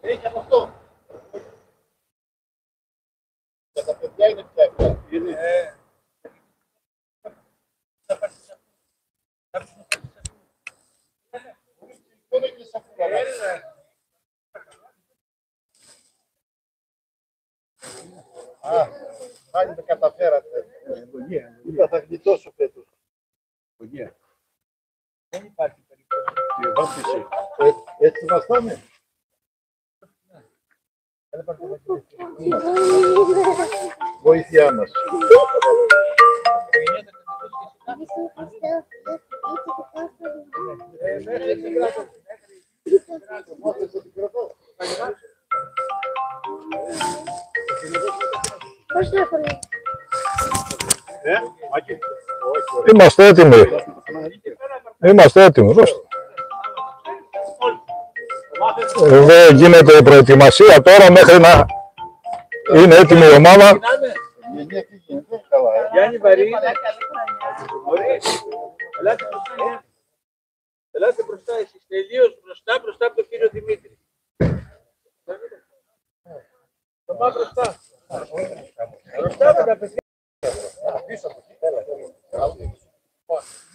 Έχει από αυτό. Για τα παιδιά είναι πια. Πάλι με καταφέρατε. Είπα θα γλιτώσω φέτος. Δεν υπάρχει περίπτωση. Έτσι μας πάμε. Βοήθειά μας. Είμαστε έτοιμοι. Είμαστε έτοιμοι. Εδώ γίνεται προετοιμασία τώρα μέχρι να είναι έτοιμη η ομάδα. Γιάννη Βαρύ. Ελάτε μπροστά εσείς. Τελείως μπροστά από τον κύριο Δημήτρη. Το πάω μπροστά. Μπροστά από τα παιδιά.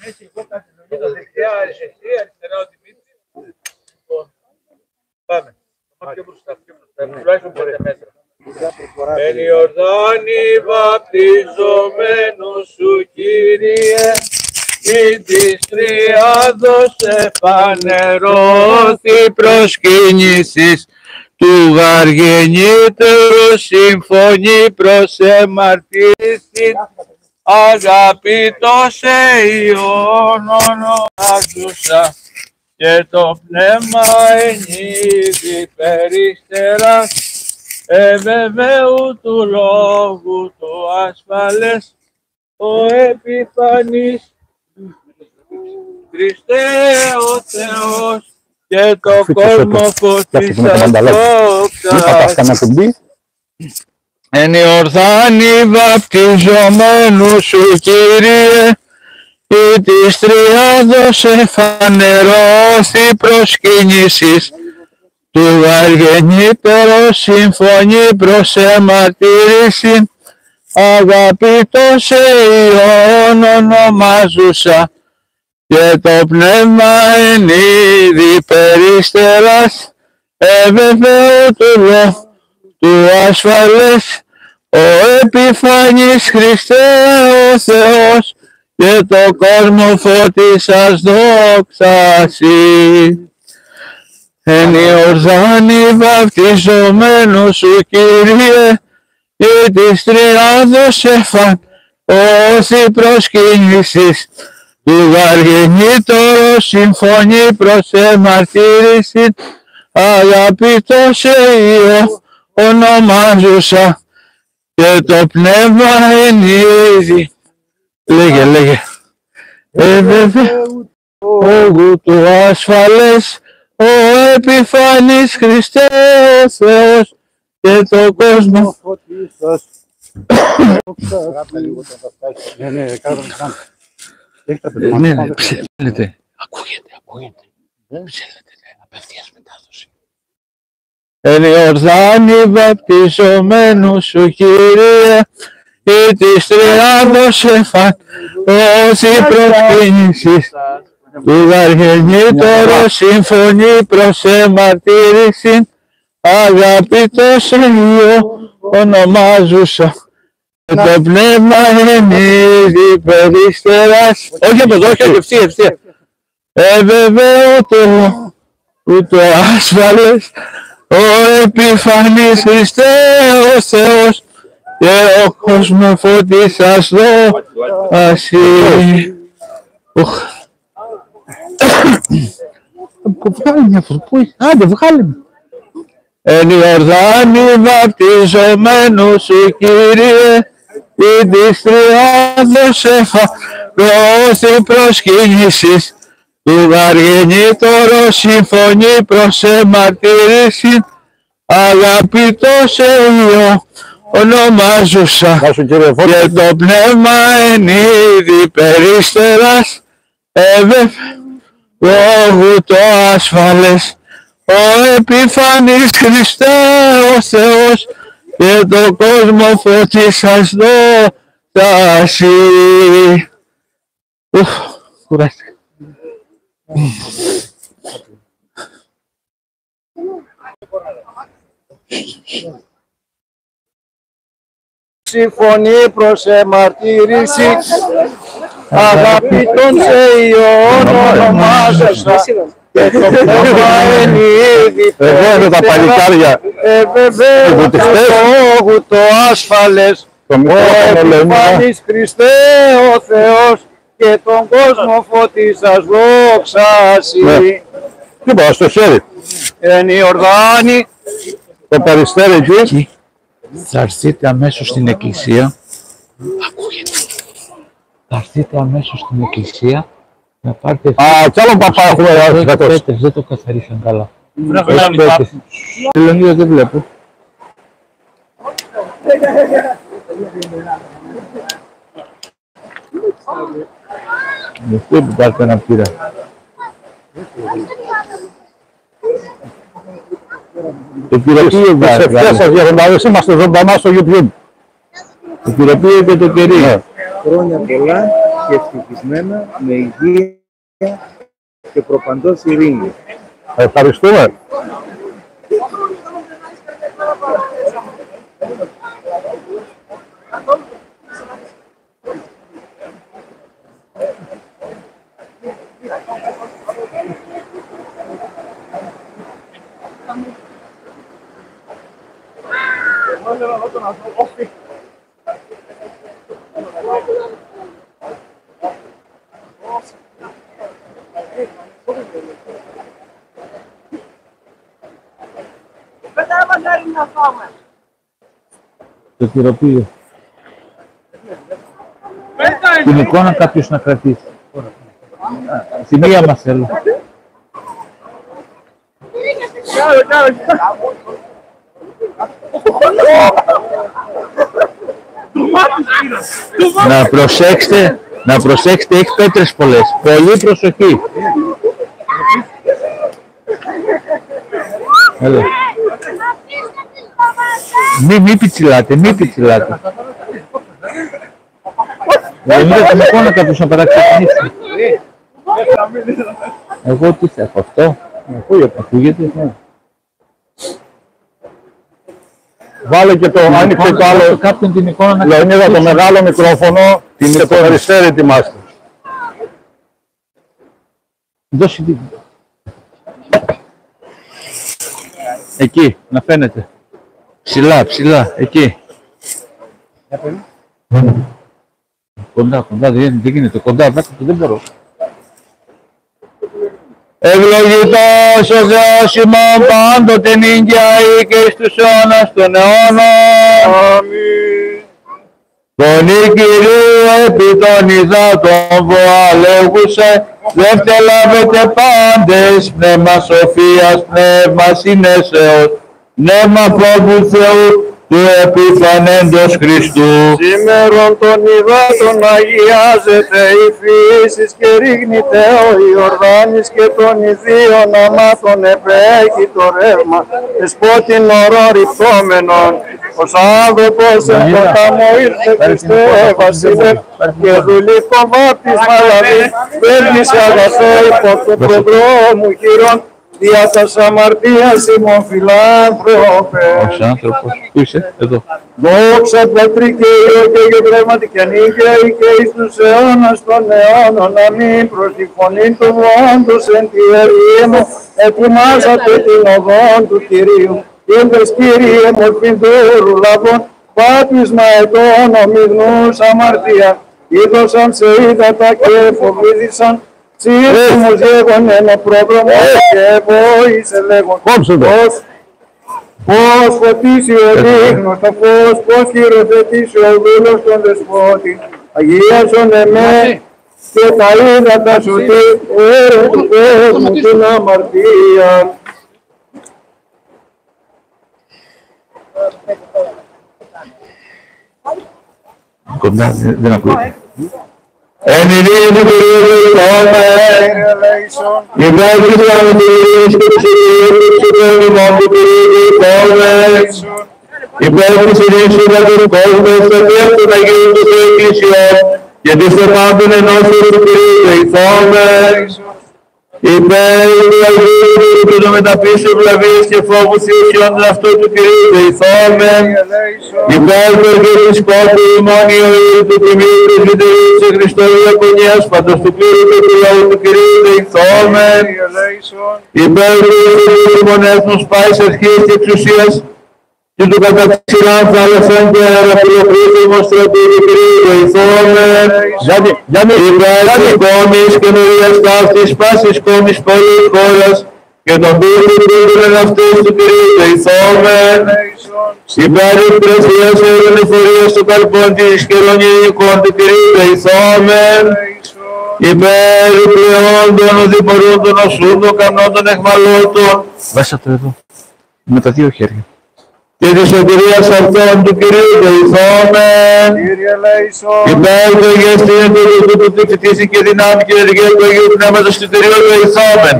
Έτσι, εγώ καθημερινή δεξιά, αριστερά ο Δημήτρης. Πάμε. Πάμε πιο μπροστά, τουλάχιστον 5 μέτρα. Εν Ιορδάνη βαπτιζομένου σου, Κύριε, ή της Τριάδος επανερώθη προσκύνησης του γαργενύτερου συμφωνεί προς εμαρτύρηση αγαπητός Υιόν ονομάζουσα και το πνεύμα ενίδη περίστερας ευεβαίου του λόγου του ασφαλές ο επιφανής Χριστέ ο Θεός και το κόσμο φωτίσας δόξας. Εν Ιορδάνη βαπτιζομένου σου, Κύριε, ή της Τριάδος εφανερώθη προσκύνησης του αργενύτερο συμφωνεί προς εμαρτύρηση αγαπητός Υιόν ονομάζουσα και το πνεύμα εν είδη περίστερας ευεβαίου του λόγου του ασφαλές ο επιφανής Χριστέ ο Θεός και το κόσμο φώτισας δόξαση. Εν Ιορδάνη βαπτιζομένου σου, Κύριε, ή της Τριάδος εφανερώθη προσκύνησης του γαργενήτωρος συμφωνεί προς εμαρτύρηση αγαπητός Υιόν ονομάζουσα και το πνεύμα εν είδη. Λέγε. Ευεβαίου του ασφαλές ο επιφανής Χριστέ ο Θεός και το κόσμο φωτίσας. Ναι, ψέλετε. Ακούγεται. Ψέλετε, απευθείας μετάδοση. Εν Ιορδάνη βαπτιζομένου σου, Κύριε, ή της Τριάδος εφανερώθη προσκύνησης του γαργενήτωρο συμφωνεί προς εμαρτύρηση αγαπητός Υιόν ονομάζουσα και το πνεύμα εν είδη περίστερας. Όχι από εδώ, όχι ευθεία. Ευεβαίο το ασφαλές ο επιφανής Χριστέ ο Θεός και ο κόσμο φωτίσας δόξαση. Βγάλε μια φορπούη, άντε βγάλε με. Εν Ιορδάνη βαπτιζομένου σου, Κύριε, ή της Τριάδος εφανερώθη προσκύνησης του γαργενήτωρο συμφωνεί προς εμαρτύρηση αγαπητός Υιόν ονομάζουσα και το πνεύμα εν είδη περίστερας λόγου το ασφαλές, ο επιφανής Χριστέ ο Θεός, και το κόσμο φώτισας δόξαση. Κουράστηκα. Συμφωνεί προς εμαρτύρηση, αγαπητών σε Υιόν ονομάζεσαι, και το πνεύμα εν είδη Εγώ είναι τα παλικάρια. βεβαίως το λόγου το ασφαλές, Το ο μικρόφωνο λέμε. επιφανής Χριστέ ο Θεός, και τον κόσμο φωτίσας δόξαση. Ναι. Τίποτα, στο χέρι. Εν Ιορδάνη, Το περιστέρι εκεί. Θα έρθετε αμέσως στην εκκλησία. Ακούγεται. Θα έρθετε αμέσως στην εκκλησία να πάρετε Α, κι άλλον παπά έχουμε φέτος. πέτρες, δεν το καθαρίσαν καλά. Έχει πέτρες. Τη Λεωνίδα δεν βλέπω. Αυτό που πάρτε ένα πήρα. Το πυροπείο της ευχές σας γεροντάδες, είμαστε ζωντανά στο YouTube. Το πυροπείο και το κερί. Ναι. Χρόνια πολλά και ευτυχισμένα, με υγεία και προπαντός ειρήνη. Ευχαριστούμε. Το πυροπείο. Την εικόνα κάποιος να κρατήσει. Τη μία μας θέλω. Να προσέξετε, έχει πέτρες πολλές. Πολύ προσοχή. Έλα. Μη πιτσιλάτε, μη πιτσιλάτε. Δεν είδα την εικόνα κάποιος να παραξενήσει. Εγώ τι θα έχω αυτό. Ακούγεται. Ναι. Βάλε και το, άνοιξε το άλλο. Κάποιον την εικόνα να Λεωνίδα, το μεγάλο μικρόφωνο και το περιστέρι ετοιμάστε. Δώσει την. Εκεί, να φαίνεται. Ψηλά, εκεί. Κοντά, δεν γίνεται. Κοντά, δεν μπορώ. Ευλογητός ο Θεός ημών πάντοτε νύχια και στους αιώνας των αιώνων. Φωνή Κυρίου επί των υδάτων βοαλεύουσε, δευτελάβετε πάντες, πνεύμα σοφίας, πνεύμα συνέσεως, πνεύμα φόβου Θεού, του επιφανέντος Χριστού. σήμερον των υδάτων αγιάζεται η φύσης και ρίγνεται ο Ιορδάνης και των ιδίων αμάθων επέχει το ρεύμα εσπότην ορό ρηπτόμενον. Ως άνθρωπος εν το τάμο ήρθε Χριστέ βασίλευ και δουλικό βάπτισμα λαβή παίρνεις αγαθό υπό του προδρόμου χειρών δια τας αμαρτίας ημών φιλάνθρωπε. Ως άνθρωπος, πού είσαι, εδώ. Δόξα Πατρί και Υιό και Αγίου Πνεύματι και νύχια και εις τους αιώνας των αιώνων. Αμήν. Προς τη φωνή του βόντος εν τη ερήμου ετοιμάσατε την οδόν του Κυρίου. Ήλθες Κύριε μορφήν τούρου λαβών, πάτισμα ετών ομιγνούς αμαρτία. Είδωσαν σε ύδατα και φοβήθησαν, σύρθιμος γέγον ένα πρόδρομο και βόησε λέγον. Πώς φωτίσει ο δείχνος το φως, πώς χειροθετήσει ο δούλος τον δεσπότη. Αγίασον εμέ και τα ύδατα σου τι, του κόσμου την αμαρτία. Κοντά, δεν ακούγεται. Εν ειρήνη του Κυρίου δεηθόμεν. Υπέρ της Ανατολής και της Ειρήνης και των ημών του Κυρίου δεηθόμεν. Υπέρ της ειρήνης του κόσμου, εσταθίας των Αγίων του Θεού Εκκλησιών και της θεμάτων ενώσεως του Κυρίου δεηθόμεν. Υπέρ του Αγίου και των μεταπίσεων βλαβίας και φόβους ιωσιών αυτού του Κυρίου δεηθόμεν. Υπέρ του Αρχιεπισκόπου ημών Ιωήλ του Τιμίου Πρεσβυτερίου της Χριστού Διακονίας πάντως του πλήρου και του λαού του Κυρίου δεηθόμεν. Υπέρ του Ιωσήφου ημών έθνους πάης αρχής και εξουσίας και του καταξηράν θάλασσαν και αεροπλοκρίτημος στρατού του Κυρίου δεηθόμεν. Υπέρ της κόμης καινούριας ταύτης πάσης κόμης πόλης χώρας και των πύλων των αυτούς του Κυρίου δεηθόμεν. Υπέρ της πρεσβείας ευρωνηφορίας του καρπών της καιρονιικών του Κυρίου δεηθόμεν. Υπέρ πλεόν των οδηπορούν των οσούν των κανών των εχμαλώτων. Βάσα το εδώ, με τα δύο χέρια. Και της σωτηρίας αυτών του Κυρίου δεηθόμεν. Υπέρ του Αγιαστήνου του Λουκού του τυφητήσει και δυνάμει και ενεργεία του Αγίου Πνεύματος του Κυρίου δεηθόμεν.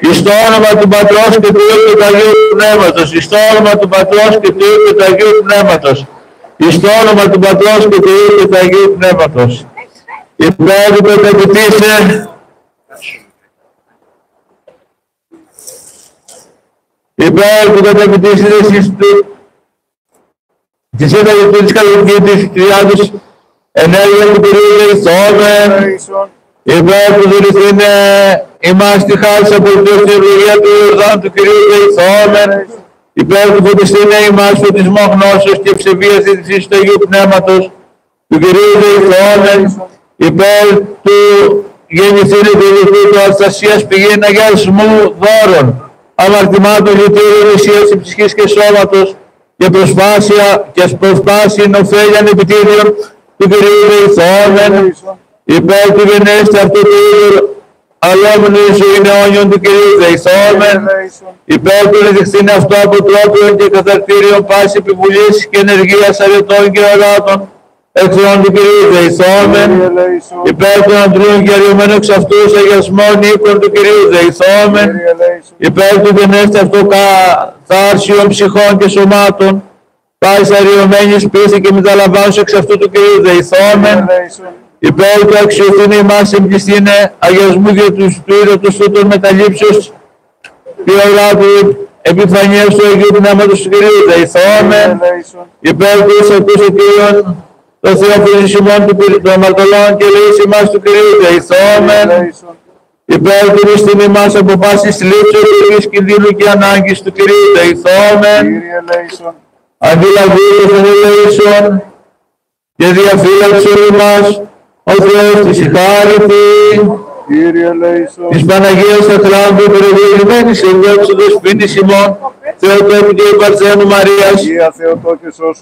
Εις το όνομα του Πατρός και του Υιού και του Αγίου Πνεύματος. Εις το όνομα του Πατρός και του Υιού και του Αγίου Πνεύματος. Εις το όνομα του Πατρός και του Υιού και του Αγίου Πνεύματος. Υπέρ του πρωτοποιητήσε. Υπέρ του καταπιτήσει εσείς του τη σύνταγη του της καλοκαιρίας της Τριάδος ενέργεια του Κυρίου δεηθόμεν. Υπέρ του δηληθήνε ημάς τη χάρις από την ευλογία του Ιορδάνου του Κυρίου δεηθόμεν. Υπέρ του φωτιστήνε ημάς φωτισμό γνώσεως και ψευίας της του Αγίου Πνεύματος του Κυρίου δεηθόμεν. Υπέρ του γεννηθήνε του Ιωθού του Αναστασίας πηγήν αγιασμού δώρων αμαρτημάτων λυτήρων ισίας ψυχής και σώματος και προσπάσιαν ωφέλιαν επιτήριων του Κυρίου δεηθόμεν. Υπέρ του γενέστη αυτού του είδου αλόμενου ζωήν αιώνιον του Κυρίου δεηθόμεν. Υπέρ του λεδεχθήν αυτό από τρόπιον και καθαρτήριον πάση επιβουλής και ενεργείας αρετών και οράτων εχθρών του Κυρίου δεηθόμεν. Υπέρ των αντρών και αριωμένων εξ αυτούς αγιασμών οίκων του Κυρίου δεηθόμεν. Υπέρ του γενέστη αυτού καθάρσιων ψυχών και σωμάτων πάης αριωμένης πίστη και μεταλαμβάνους εξ αυτού του Κυρίου δεηθόμεν. Υπέρ του αξιοθήν ημάς εμπιστήνε αγιασμού δια του είδωτος τούτων μεταλήψεως και οράτου επιφανείας του Αγίου Πνεύματος του Κυρίου δεηθόμεν. Υπέρ του εισακτούς ο Κύριον το Θεόφιλος ημών των αμαρτωλών και ελεής ημάς του Κυρίου δεηθόμεν. Υπέρ του μισθήν ημάς από πάσης λήψεως και κινδύνου και ανάγκης του Κυρίου δεηθόμεν. Αντιλαβούς των ελεήσεων και διαφύλαξον ημάς ο Θεός της ηχάρητη, της Παναγίας Αχράντου, περιβεβλημένης ευδόξοδος πίνης ημών, Θεοτόκου και Παρθένου Μαρίας,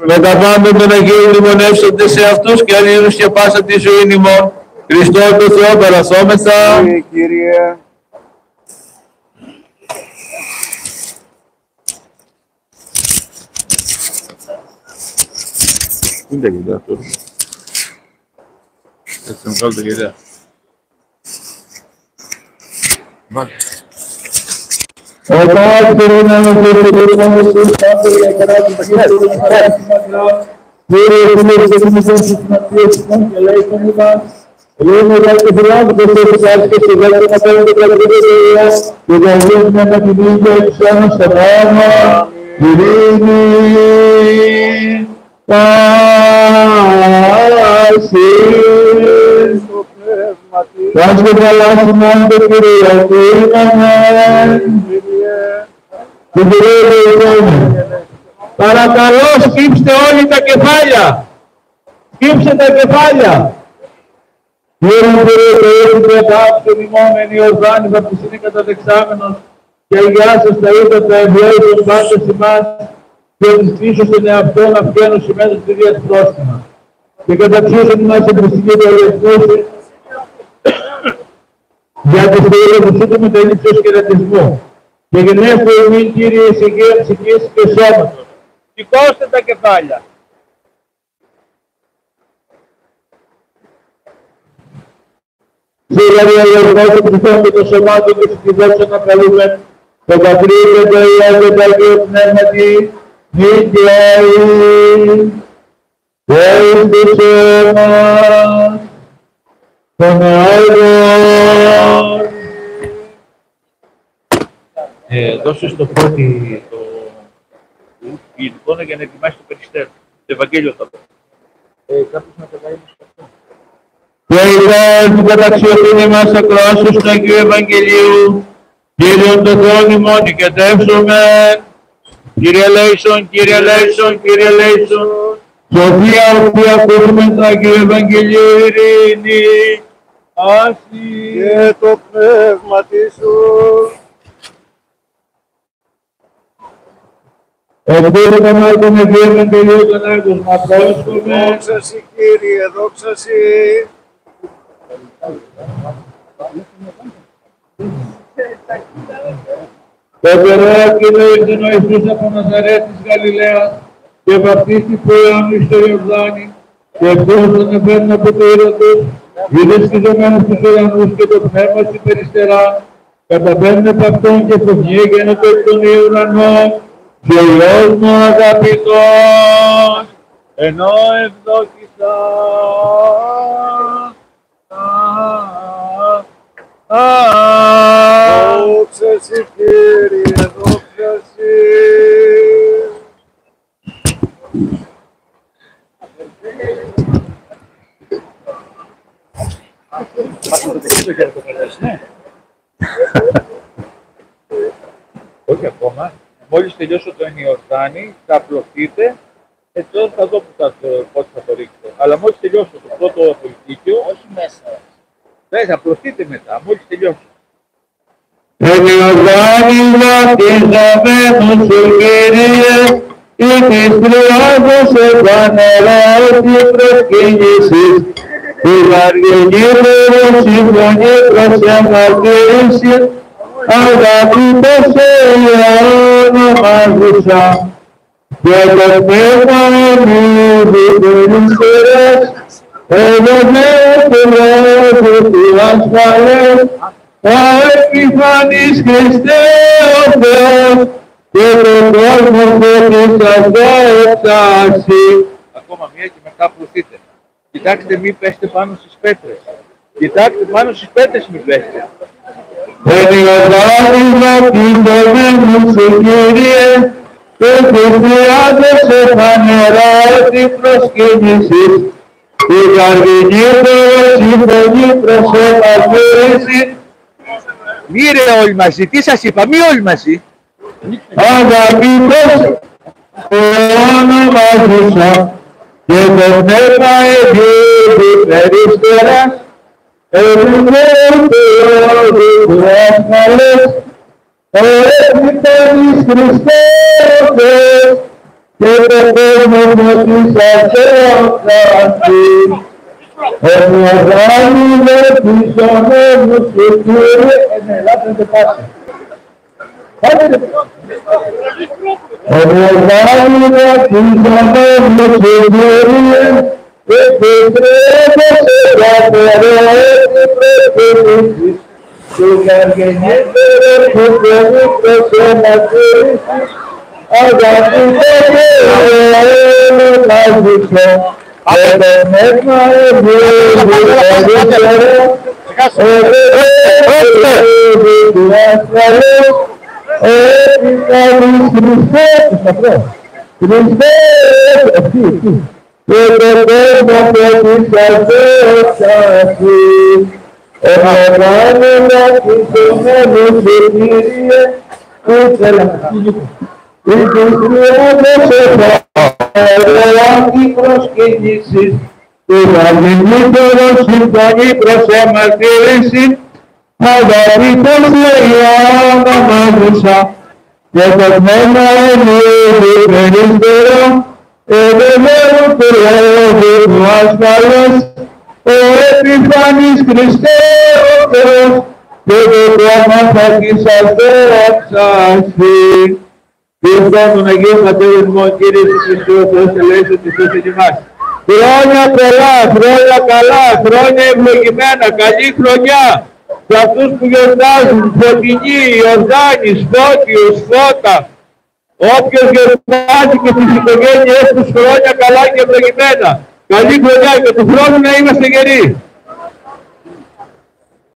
με τα πάντα των Αγίων λιμονεύσονται σε αυτούς και αλλήλους και πάσα τη ζωή ημών. Χριστό το Θεό παρασόμεθα. Είναι τα γελιά αυτό. Έτσι να βγάλω τα γελιά. Βάλε. Όταν περνάμε το τελειώνουμε στους πάντες για καράτους τα χέρια. Κύριε, ευχαριστώ την συναντήση και λέει τον Ιβάν. Λέμε για το φιλάδο που θέλει και στη δεύτερη να παίρνει το κρατήριο και να βγαίνουμε με την ίδια εξάνω στον όνομα. Ειρήνη, πάση. Κάστε καλά θυμάστε Κύριε, που είδαμε. Την Κυρία Δεϊκόνη. Παρακαλώ σκύψτε όλοι τα κεφάλια. Σκύψτε τα κεφάλια. Κύριε Θεέ, την αγάπη ημών εν Ιορδάνη βαπτιστήνη καταδεξάμενος και αγιάσας τα είδα τα ευλόγησον πάντες ημάς και της πίσω στον εαυτόν αυγαίνους σημαίνους τη δίας πρόστιμα και καταξούσον ημάς εμπιστική διαλεκτούση για τη θεολογική του μεταλήψεως και ρατισμού και γεννέφου εμήν Κύριε εις υγεία ψυχής και σώματος. Σηκώστε τα κεφάλια. Σίγουρα διαγωνισμό του Χριστού και των σωμάτων και της δόξα να καλούμε το Πατρί και το Υιό και το Αγίο Πνεύματι, νικαιοί, και εις τους αιώνας των αιώνων. Δώσε στο πρώτη το ποιητικό για να ετοιμάσει το περιστέρι. Το Ευαγγέλιο θα πω. Κάποιος να πετάει σε αυτό. Και υπέρ του καταξιωθήνη μας ακροάσεως του Αγίου Ευαγγελίου, Κύριον το Θεόν ημών οικετεύσομαι. Κύριε Λέησον, Κύριε Λέησον, Κύριε Λέησον, σοφία ορθή ακούσουμε το Αγίου Ευαγγελίου ειρήνη, άση και το πνεύμα σου. Ευχαριστούμε μας τον Αγίου Ευαγγελίου των Άγγων να πρόσχομαι. Δόξα σοι, Κύριε, δόξα σοι. Το περαία Κύριο ήρθεν ο Ιησούς από Ναζαρέτ της Γαλιλαίας και βαπτίστη που Ιωάννου στο Ιορδάνη και εκτός των εφέρνων από το Ηρωτούς, είδε σκιζωμένους τους ουρανούς και το πνεύμα στην περιστερά, καταπαίρνε από αυτόν και φωνή γένετο εκ των ουρανών και ο Υιός μου αγαπητός, ενώ ευδόκησα. Δόξα σοι, Κύριε, δόξα σοι. Όχι ακόμα. Μόλις τελειώσω το Ιορδάνη, θα απλωθείτε. Τώρα θα δω πότε θα το ρίξω. Αλλά μόλις τελειώσω το πρώτο πολιτικό, όχι μέσα. Ναι, θα απλωθείτε μετά, μόλις τελειώσω. Εν Ιορδάνη βαπτιζομένος σου Κύριε, ή της τριάδος επανερώτη προσκύνησης, η αργενήρευος συμφωνεί προς εμαρτύρηση, αγαπητός ονομάζουσα, και το πνεύμα εμείς περιστερές, εγωμένου του λόγου του ασφαλές, ο επιφανής Χριστέ ο Θεός, και τον κόσμο φωτίσας δόξαση. Ακόμα μία και μετά απλωθείτε. Κοιτάξτε, μην πέστε πάνω στις πέτρες. Κοιτάξτε, πάνω στις πέτρες μην πέστε. Εν Ιορδάνη βαπτιζομένος σου Κύριε, και της τριάδος επανερώτη προσκύνησης, η καρδινήρευος συμφωνεί προς εμαρτύρηση. Μη ρε όλοι μαζί, τι σας είπα, μη όλοι μαζί. Αγαπητός ονομάζουσα, και το πνεύμα εμείς περιστεράς, εγωμένου του λόγου του ασφαλές, ο επιφανής Χριστέ ο Θεός, και το κόσμο φωτίσας δόξαση. Εν Ιορδάνη βαπτιζομένος σου Κύριε, ελάτε το πάτε. Εν Ιορδάνη βαπτιζομένος σου Κύριε, και της τριάδος επανερώτη προσκύνησης, η καρδινήρευος συμφωνεί προς εμαρτύρηση, αγαπητός ονομάζουσα, και το πνεύμα εμείς περιστεράς, εγωμένου του ασφαλές, ο επιφανής Χριστέ, Χριστέ, και το πνεύμα φωτίσας δόξαση. Ευλογάνε βαπτιζομένος σου Κύριε, η της τριάδος επανερώτη προσκύνησης, η καρδινήρευος συμφωνεί προς εμαρτύρηση, αγαπητός ονομάζουσα, και το πνεύμα εμείς περιστεράς, εγωμένου του λόγου του ασφαλές, ο επιφανής Χριστέ ο Θεός, και το πράγμα φωτίσας δόξαση. Κύριε τον Αγίου Πατέρων ημών, Κύριε Ιησού Χριστού, ο Θεός ελέησον της Θεός εν ημάς. Χρόνια πολλά, χρόνια καλά, χρόνια ευλογημένα, καλή χρονιά σε αυτούς που γιορτάζουν, Φωτεινή, Ιορδάνης, Φώτιος, Φώτα, όποιος γιορτάζει και τις οικογένειές τους, χρόνια καλά και ευλογημένα. Καλή χρονιά και του χρόνου να είμαστε γεροί.